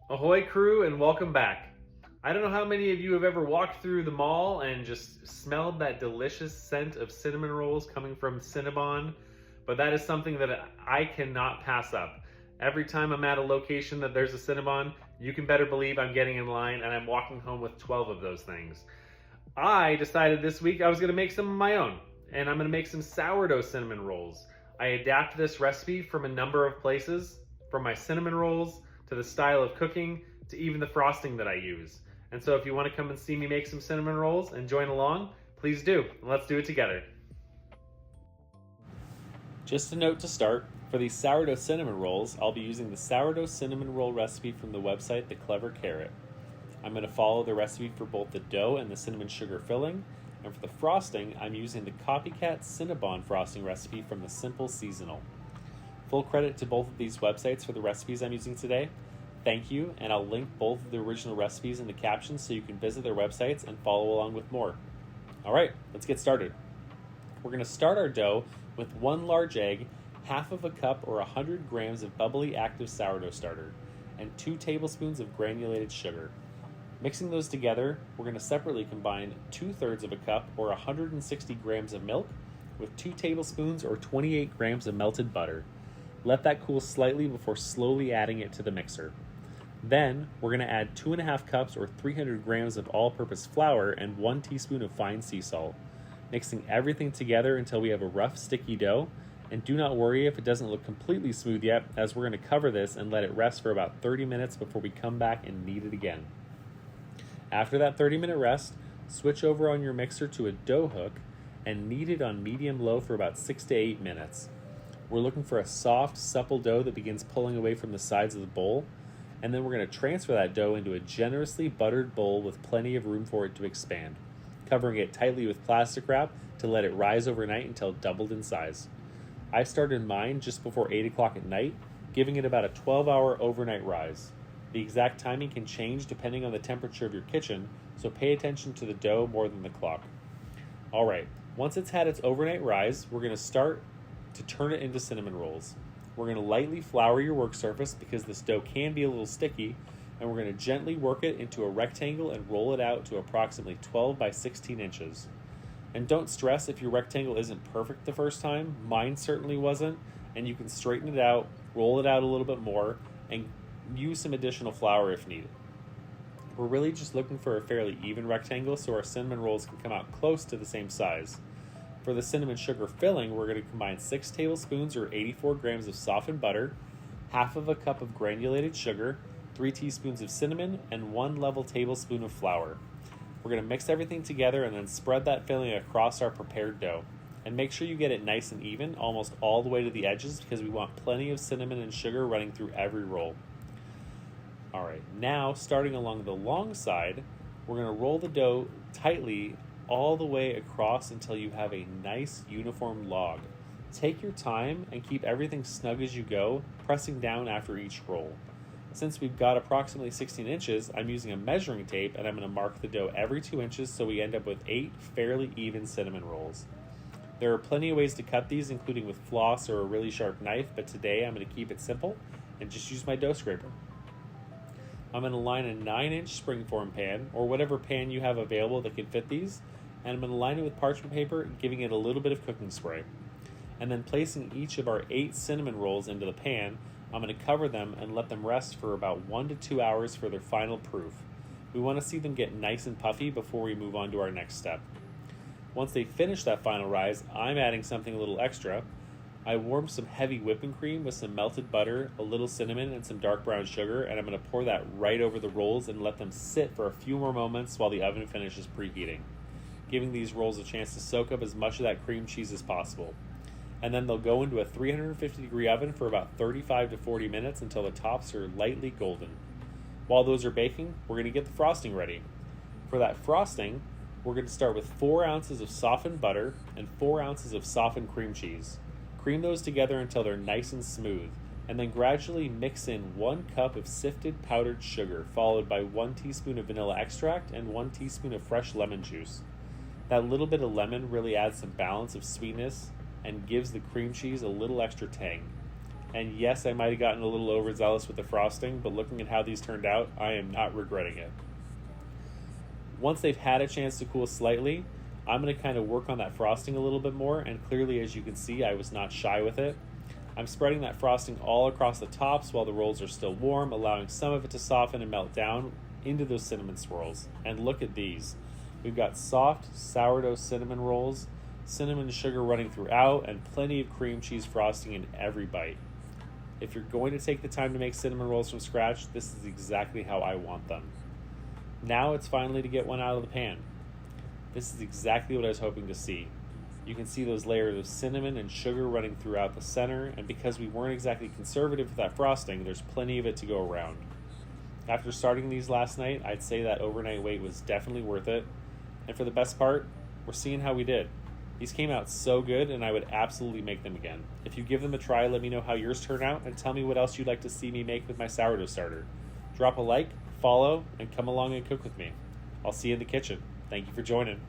Ahoy crew and welcome back. I don't know how many of you have ever walked through the mall and just smelled that delicious scent of cinnamon rolls coming from Cinnabon, but that is something that I cannot pass up. Every time I'm at a location that there's a Cinnabon, you can better believe I'm getting in line and I'm walking home with 12 of those things. I decided this week I was going to make some of my own, and I'm going to make some sourdough cinnamon rolls. I adapt this recipe from a number of places, from my cinnamon rolls to the style of cooking to even the frosting that I use. And so if you want to come and see me make some cinnamon rolls and join along, please do. Let's do it together. Just a note to start, for these sourdough cinnamon rolls, I'll be using the sourdough cinnamon roll recipe from the website The Clever Carrot. I'm going to follow the recipe for both the dough and the cinnamon sugar filling, and for the frosting, I'm using the Copycat Cinnabon Frosting recipe from the Simple Seasonal. Full credit to both of these websites for the recipes I'm using today. Thank you, and I'll link both of the original recipes in the captions so you can visit their websites and follow along with more. Alright, let's get started. We're going to start our dough with 1 large egg, half of a cup or 100 grams of bubbly active sourdough starter, and 2 tablespoons of granulated sugar. Mixing those together, we're going to separately combine 2/3 of a cup or 160 grams of milk with 2 tablespoons or 28 grams of melted butter. Let that cool slightly before slowly adding it to the mixer. Then, we're going to add 2.5 cups or 300 grams of all-purpose flour and 1 teaspoon of fine sea salt. Mixing everything together until we have a rough, sticky dough. And do not worry if it doesn't look completely smooth yet, as we're going to cover this and let it rest for about 30 minutes before we come back and knead it again. After that 30-minute rest, switch over on your mixer to a dough hook and knead it on medium-low for about 6 to 8 minutes. We're looking for a soft, supple dough that begins pulling away from the sides of the bowl, and then we're going to transfer that dough into a generously buttered bowl with plenty of room for it to expand, covering it tightly with plastic wrap to let it rise overnight until doubled in size. I started mine just before 8 o'clock at night, giving it about a 12-hour overnight rise. The exact timing can change depending on the temperature of your kitchen, so pay attention to the dough more than the clock. Alright, once it's had its overnight rise, we're going to start to turn it into cinnamon rolls. We're going to lightly flour your work surface because this dough can be a little sticky, and we're going to gently work it into a rectangle and roll it out to approximately 12 by 16 inches. And don't stress if your rectangle isn't perfect the first time. Mine certainly wasn't, and you can straighten it out, roll it out a little bit more, and use some additional flour if needed. We're really just looking for a fairly even rectangle so our cinnamon rolls can come out close to the same size. For the cinnamon sugar filling, we're going to combine 6 tablespoons or 84 grams of softened butter, half of a cup of granulated sugar, 3 teaspoons of cinnamon, and 1 level tablespoon of flour. We're going to mix everything together and then spread that filling across our prepared dough. And make sure you get it nice and even, almost all the way to the edges, because we want plenty of cinnamon and sugar running through every roll. Alright, now starting along the long side, we're going to roll the dough tightly all the way across until you have a nice uniform log. Take your time and keep everything snug as you go, pressing down after each roll. Since we've got approximately 16 inches, I'm using a measuring tape and I'm going to mark the dough every 2 inches so we end up with 8 fairly even cinnamon rolls. There are plenty of ways to cut these, including with floss or a really sharp knife, but today I'm going to keep it simple and just use my dough scraper. I'm going to line a 9-inch springform pan, or whatever pan you have available that can fit these, and I'm going to line it with parchment paper, giving it a little bit of cooking spray. And then placing each of our 8 cinnamon rolls into the pan, I'm going to cover them and let them rest for about 1 to 2 hours for their final proof. We want to see them get nice and puffy before we move on to our next step. Once they finish that final rise, I'm adding something a little extra. I warmed some heavy whipping cream with some melted butter, a little cinnamon, and some dark brown sugar, and I'm going to pour that right over the rolls and let them sit for a few more moments while the oven finishes preheating, giving these rolls a chance to soak up as much of that cream cheese as possible. And then they'll go into a 350-degree oven for about 35 to 40 minutes until the tops are lightly golden. While those are baking, we're going to get the frosting ready. For that frosting, we're going to start with 4 ounces of softened butter and 4 ounces of softened cream cheese. Cream those together until they're nice and smooth, and then gradually mix in 1 cup of sifted powdered sugar, followed by 1 teaspoon of vanilla extract and 1 teaspoon of fresh lemon juice. That little bit of lemon really adds some balance of sweetness and gives the cream cheese a little extra tang. And yes, I might have gotten a little overzealous with the frosting, but looking at how these turned out, I am not regretting it. Once they've had a chance to cool slightly, I'm going to kind of work on that frosting a little bit more, and clearly, as you can see, I was not shy with it. I'm spreading that frosting all across the tops while the rolls are still warm, allowing some of it to soften and melt down into those cinnamon swirls. And look at these. We've got soft sourdough cinnamon rolls, cinnamon sugar running throughout, and plenty of cream cheese frosting in every bite. If you're going to take the time to make cinnamon rolls from scratch, this is exactly how I want them. Now it's finally to get one out of the pan. This is exactly what I was hoping to see. You can see those layers of cinnamon and sugar running throughout the center, and because we weren't exactly conservative with that frosting, there's plenty of it to go around. After starting these last night, I'd say that overnight wait was definitely worth it, and for the best part, we're seeing how we did. These came out so good, and I would absolutely make them again. If you give them a try, let me know how yours turn out, and tell me what else you'd like to see me make with my sourdough starter. Drop a like, follow, and come along and cook with me. I'll see you in the kitchen. Thank you for joining.